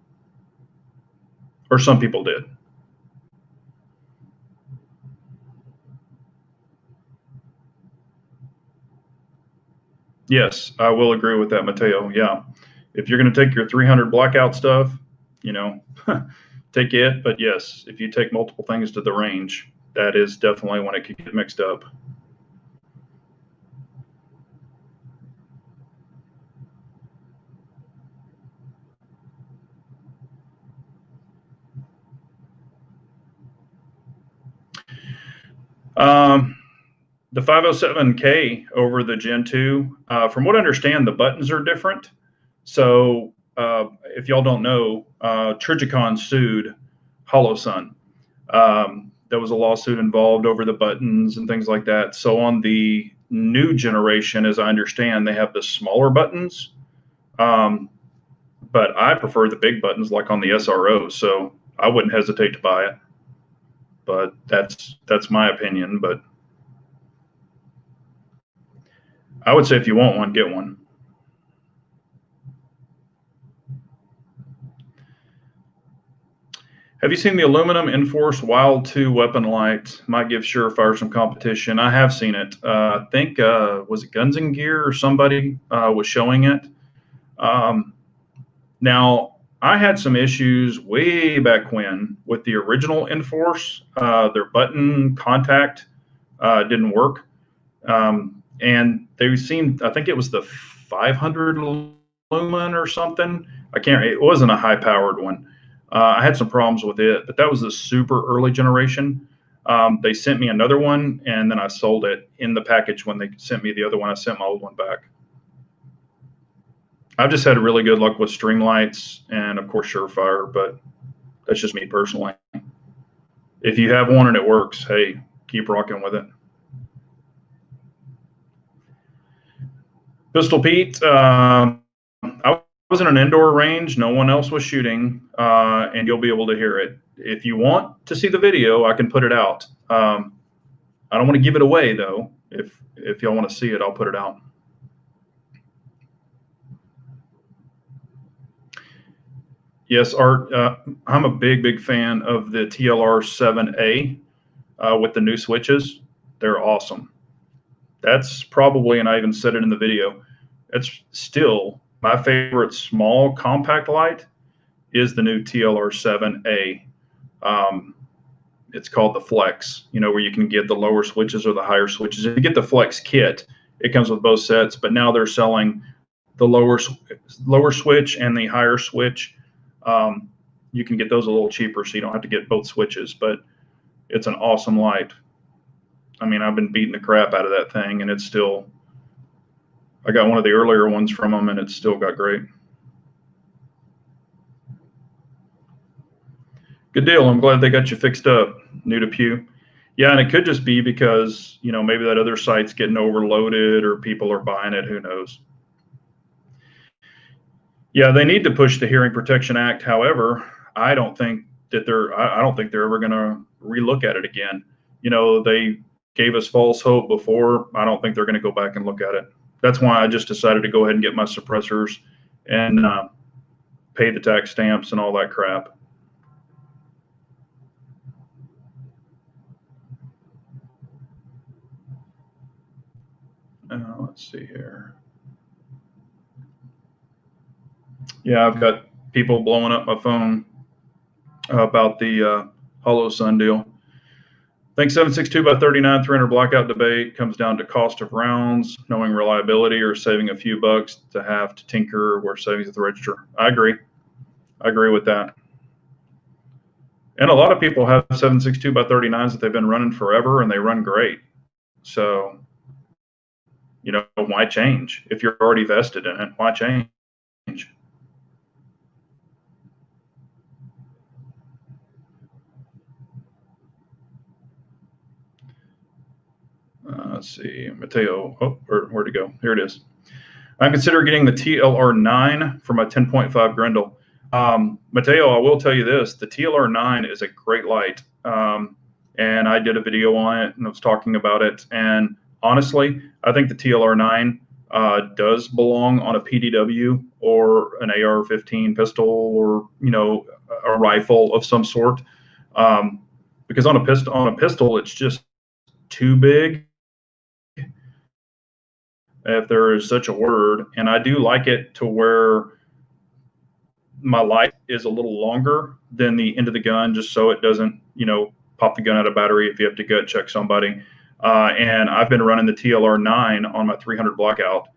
or some people did. Yes, I will agree with that, Mateo. Yeah, if you're going to take your 300 blackout stuff, take it. But yes, if you take multiple things to the range, that is definitely when it could get mixed up. The 507K over the Gen 2, from what I understand, the buttons are different. So if y'all don't know, Trigicon sued HoloSun. There was a lawsuit involved over the buttons and things like that. So on the new generation, as I understand, they have the smaller buttons. But I prefer the big buttons like on the SRO. So I wouldn't hesitate to buy it. But that's my opinion. But I would say if you want one, get one. Have you seen the aluminum Enforce Wild 2 weapon light? Might give Surefire some competition. I have seen it. I think, was it Guns and Gear or somebody was showing it? Now, I had some issues way back when with the original Enforce. Their button contact didn't work. And they seemed, I think it was the 500 lumen or something. It wasn't a high powered one. I had some problems with it, but that was the super early generation. They sent me another one, and then I sold it in the package when they sent me the other one. I sent my old one back. I've just had really good luck with Streamlights and, of course, Surefire, but that's just me personally. If you have one and it works, hey, keep rocking with it. Pistol Pete, I was in an indoor range. No one else was shooting, and you'll be able to hear it. If you want to see the video, I can put it out. I don't want to give it away, though. If y'all want to see it, I'll put it out. Yes, Art, I'm a big fan of the TLR 7A with the new switches. They're awesome. That's probably, and I even said it in the video, it's still my favorite small compact light is the new TLR 7A. It's called the Flex, where you can get the lower switches or the higher switches. If you get the Flex kit, it comes with both sets, but now they're selling the lower switch and the higher switch. You can get those a little cheaper, so you don't have to get both switches, but it's an awesome light. I mean, I've been beating the crap out of that thing, and it's still, I got one of the earlier ones from them, and it's still got great. Good deal. I'm glad they got you fixed up, new to Pew. Yeah, and it could just be because, maybe that other site's getting overloaded or people are buying it. Who knows? Yeah, they need to push the Hearing Protection Act. However, I don't think they're ever going to relook at it again. They gave us false hope before. I don't think they're going to go back and look at it. That's why I just decided to go ahead and get my suppressors and pay the tax stamps and all that crap. Let's see here. Yeah, I've got people blowing up my phone about the HoloSun deal. I think 762x39 300 blackout debate comes down to cost of rounds, knowing reliability, or saving a few bucks to have to tinker where savings at the register. I agree with that. And a lot of people have 762x39s that they've been running forever, and they run great. So, why change? If you're already vested in it, why change? Let's see, Mateo. Oh, where'd it go? Here it is. I'm considering getting the TLR9 for my 10.5 Grendel. Mateo, I will tell you this: the TLR9 is a great light, and I did a video on it and I was talking about it. And honestly, I think the TLR9 does belong on a PDW or an AR-15 pistol, or a rifle of some sort, because on a pistol, it's just too big, if there is such a word. And I do like it to where my light is a little longer than the end of the gun, just so it doesn't, pop the gun out of battery if you have to gut check somebody. And I've been running the TLR9 on my 300 blackout,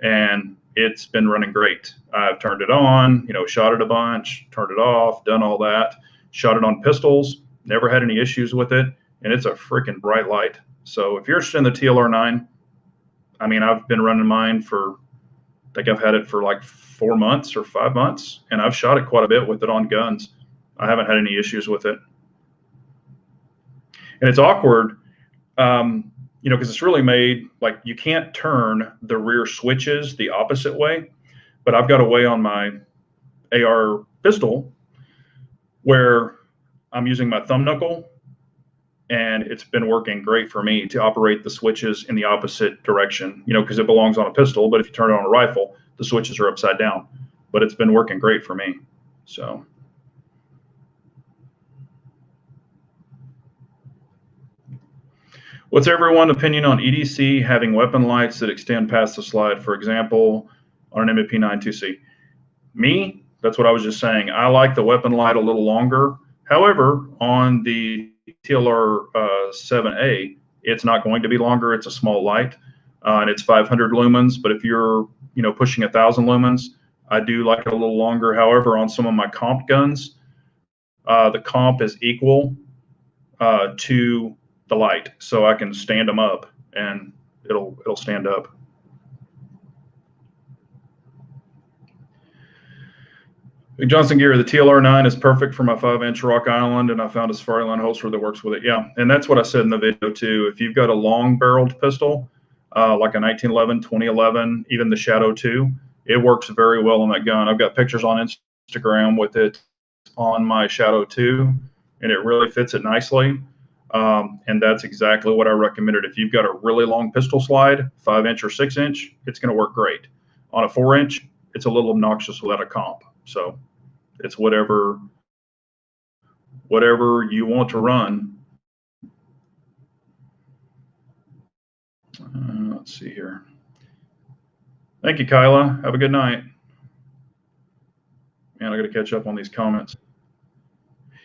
and it's been running great. I've turned it on, shot it a bunch, turned it off, done all that, shot it on pistols, never had any issues with it, and it's a freaking bright light. So if you're interested in the TLR9, I mean, I've been running mine for, I think I've had it for like 4 months or 5 months, and I've shot it quite a bit with it on guns. I haven't had any issues with it. And it's awkward, because it's really made, like, you can't turn the rear switches the opposite way, but I've got a way on my AR pistol where I'm using my thumb knuckle, and it's been working great for me to operate the switches in the opposite direction, because it belongs on a pistol, but if you turn it on a rifle, the switches are upside down. But it's been working great for me. So what's everyone's opinion on EDC having weapon lights that extend past the slide, for example, on an MP9 2C? Me, that's what I was just saying. I like the weapon light a little longer. However, on the TLR 7A, it's not going to be longer. It's a small light, and it's 500 lumens. But if you're, pushing 1,000 lumens, I do like it a little longer. However, on some of my comp guns, the comp is equal to the light, so I can stand them up, and it'll stand up. Johnson Gear, the TLR9 is perfect for my 5-inch Rock Island, and I found a Safari line holster that works with it. Yeah, and that's what I said in the video too. If you've got a long-barreled pistol, like a 1911, 2011, even the Shadow 2, it works very well on that gun. I've got pictures on Instagram with it on my Shadow 2, and it really fits it nicely. And that's exactly what I recommended. If you've got a really long pistol slide, 5-inch or 6-inch, it's going to work great. On a 4-inch, it's a little obnoxious without a comp. So it's whatever you want to run. Let's see here. Thank you, Kyla. Have a good night. Man, I got to catch up on these comments.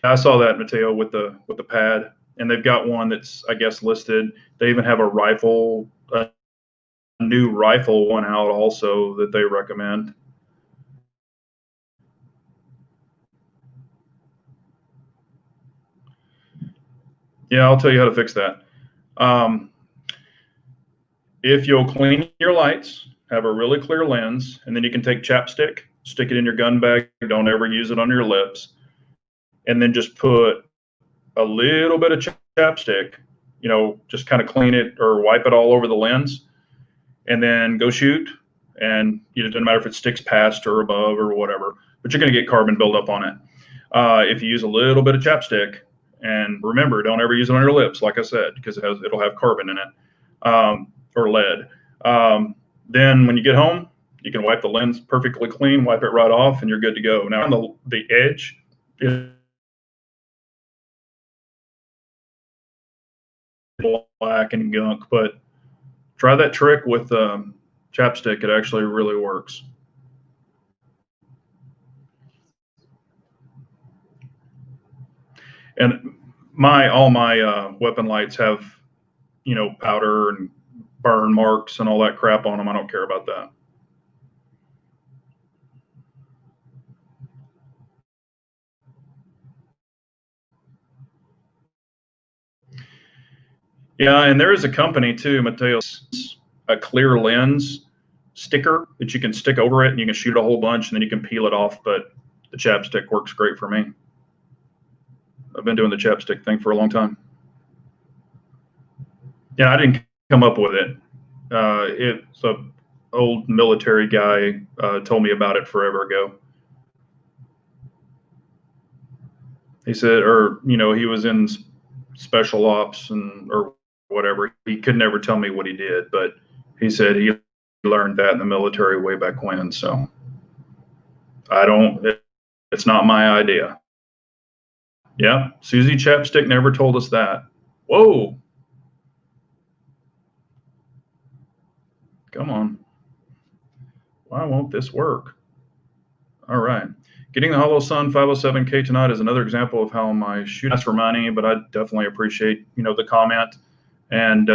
I saw that, Mateo, with the pad, and they've got one that's, I guess, listed. They even have a new rifle one out also that they recommend. Yeah, I'll tell you how to fix that. If you'll clean your lights, have a really clear lens, and then you can take chapstick, stick it in your gun bag. Don't ever use it on your lips. And then just put a little bit of chapstick, just kind of clean it or wipe it all over the lens, and then go shoot. And it doesn't matter if it sticks past or above or whatever, but you're going to get carbon buildup on it. If you use a little bit of chapstick, and remember, don't ever use it on your lips, like I said, because it'll have carbon in it, or lead. Then when you get home, you can wipe the lens perfectly clean, wipe it right off, and you're good to go. Now on the edge is black and gunk, but try that trick with chapstick. It actually really works. And all my weapon lights have, powder and burn marks and all that crap on them. I don't care about that. Yeah, and there is a company too, Mateo, a clear lens sticker that you can stick over it, and you can shoot a whole bunch, and then you can peel it off. But the chapstick works great for me. I've been doing the chapstick thing for a long time. Yeah, I didn't come up with it. It's a old military guy told me about it forever ago. He said, or he was in special ops or whatever. He could never tell me what he did, but he said he learned that in the military way back when. So I don't. It's not my idea. Yeah, Susie Chapstick never told us that. Whoa. Come on. Why won't this work? All right. Getting the Hollow Sun 507K tonight is another example of how my shooting is for money, but I definitely appreciate, the comment. And,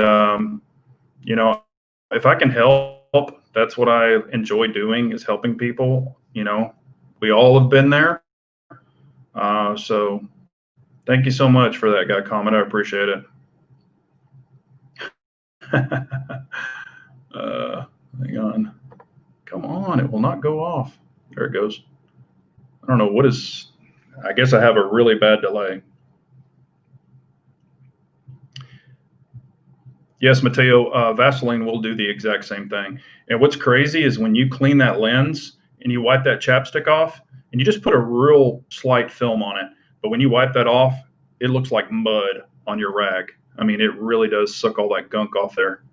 if I can help, that's what I enjoy doing, is helping people. We all have been there. So thank you so much for that guy comment. I appreciate it. Hang on. Come on, it will not go off. There it goes. I don't know what is, I guess I have a really bad delay. Yes, Mateo, Vaseline will do the exact same thing. And what's crazy is when you clean that lens and you wipe that chapstick off, and you just put a real slight film on it, but when you wipe that off, it looks like mud on your rag. I mean, it really does suck all that gunk off there.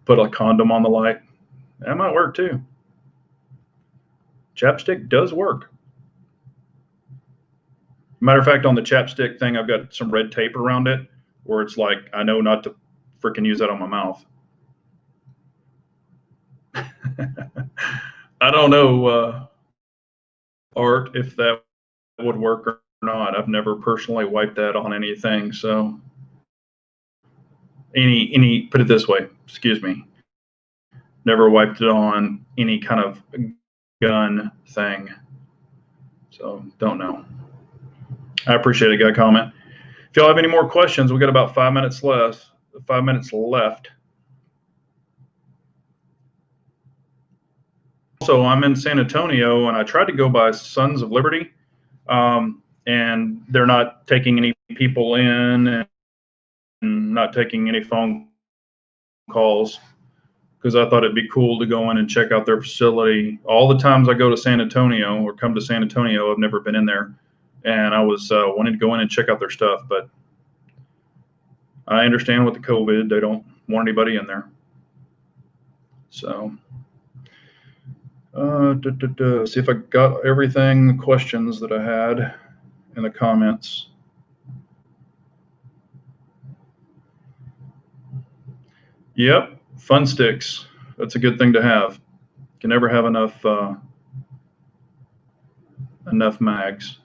Put a condom on the light. That might work too. Chapstick does work. Matter of fact, on the chapstick thing, I've got some red tape around it where it's like, I know not to freaking use that on my mouth. I don't know, Art, if that would work or not. I've never personally wiped that on anything. So put it this way, excuse me, never wiped it on any kind of gun thing. So don't know. I appreciate it, guy comment. If y'all have any more questions, we got about 5 minutes left. 5 minutes left. Also, I'm in San Antonio, and I tried to go by Sons of Liberty, and they're not taking any people in and not taking any phone calls, because I thought it'd be cool to go in and check out their facility. All the times I go to San Antonio or come to San Antonio, I've never been in there, and I was wanting to go in and check out their stuff, but I understand with the COVID, they don't want anybody in there. So, see if I got everything, the questions that I had in the comments. Yep, fun sticks. That's a good thing to have. Can never have enough mags.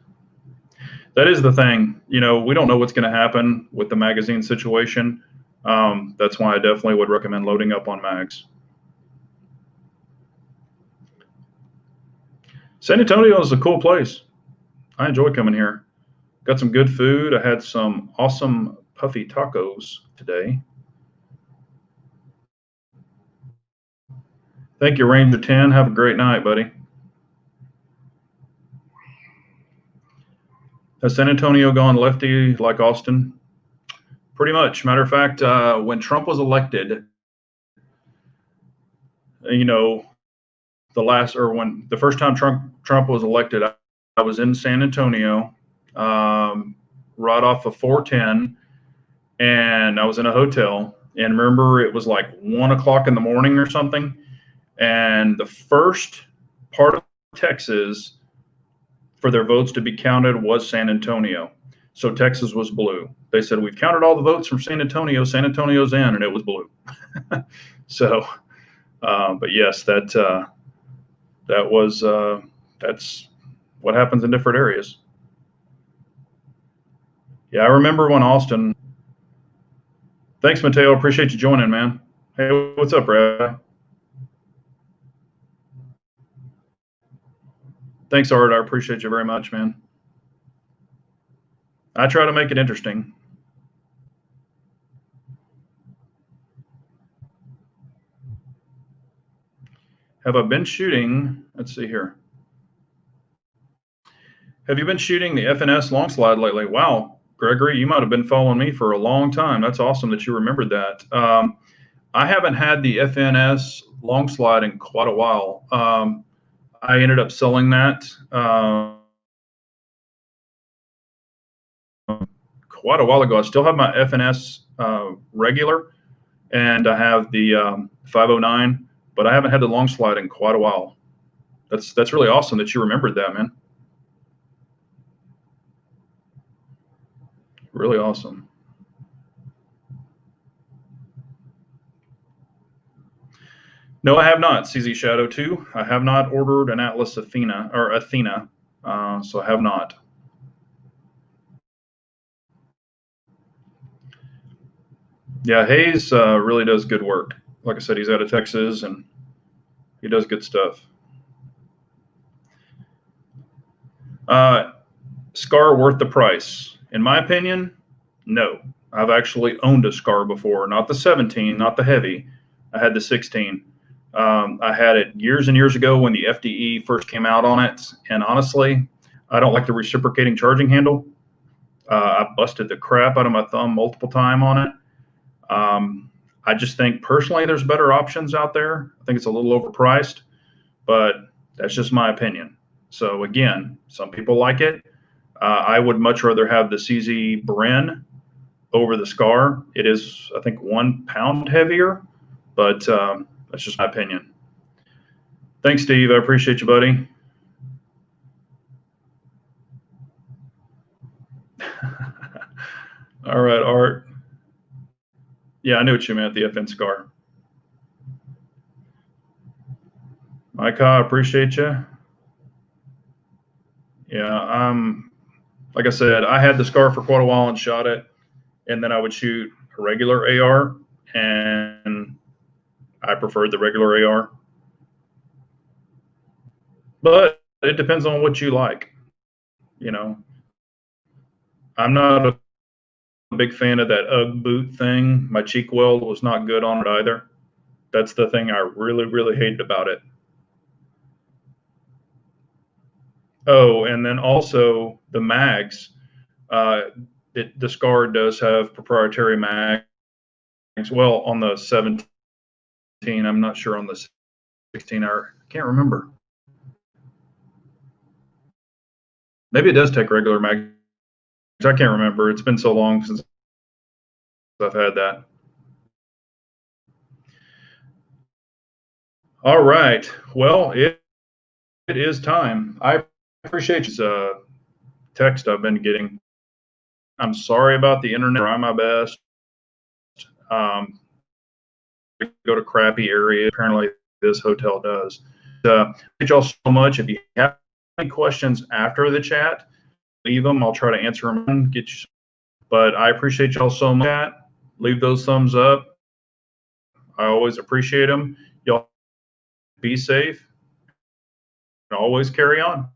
That is the thing. We don't know what's going to happen with the magazine situation. That's why I definitely would recommend loading up on mags. San Antonio is a cool place. I enjoy coming here. Got some good food. I had some awesome puffy tacos today. Thank you, Ranger 10. Have a great night, buddy. Has San Antonio gone lefty like Austin? Pretty much. Matter of fact, when Trump was elected, when the first time Trump was elected, I was in San Antonio, right off of 410, and I was in a hotel. And remember, it was like 1 o'clock in the morning or something. And the first part of Texas for their votes to be counted was San Antonio. So Texas was blue. They said, we've counted all the votes from San Antonio. San Antonio's in, and it was blue. So, but yes, that's what happens in different areas. Yeah, I remember when Austin. Thanks, Mateo. Appreciate you joining, man. Hey, what's up, Brad? Thanks, Art. I appreciate you very much, man. I try to make it interesting. Have I been shooting? Let's see here. Have you been shooting the FNS long slide lately? Wow. Gregory, you might have been following me for a long time. That's awesome that you remembered that. I haven't had the FNS long slide in quite a while. I ended up selling that quite a while ago. I still have my FNS regular, and I have the 509, but I haven't had the long slide in quite a while. That's really awesome that you remembered that, man. Really awesome. No, I have not. CZ Shadow 2. I have not ordered an Atlas Athena, so I have not. Yeah, Hayes really does good work. Like I said, he's out of Texas and he does good stuff. Scar worth the price? In my opinion, no. I've actually owned a Scar before, not the 17, not the heavy. I had the 16. I had it years and years ago when the FDE first came out on it, and honestly, I don't like the reciprocating charging handle. I busted the crap out of my thumb multiple times on it. I just think personally there's better options out there. I think it's a little overpriced, but that's just my opinion. So again, some people like it. I would much rather have the CZ Bren over the Scar. It is, I think, 1 pound heavier, but that's just my opinion. Thanks, Steve. I appreciate you, buddy. All right, Art. Yeah, I knew what you meant, the FN Scar. Micah, I appreciate you. Yeah, like I said, I had the Scar for quite a while and shot it, and then I would shoot a regular AR, and I preferred the regular AR. But it depends on what you like. You know, I'm not a big fan of that UGG boot thing. My cheek weld was not good on it either. That's the thing I really, really hated about it. Oh, and then also the mags. The Scar does have proprietary mags. Well, on the 17, I'm not sure on the 16. I can't remember. Maybe it does take regular mags. I can't remember. It's been so long since I've had that. All right. Well, it is time. I appreciate this text I've been getting. I'm sorry about the internet. I try my best. Go to crappy areas. Apparently, this hotel does. Thank y'all so much. If you have any questions after the chat, leave them. I'll try to answer them and get you. But I appreciate y'all so much. Leave those thumbs up. I always appreciate them. Y'all be safe and always carry on.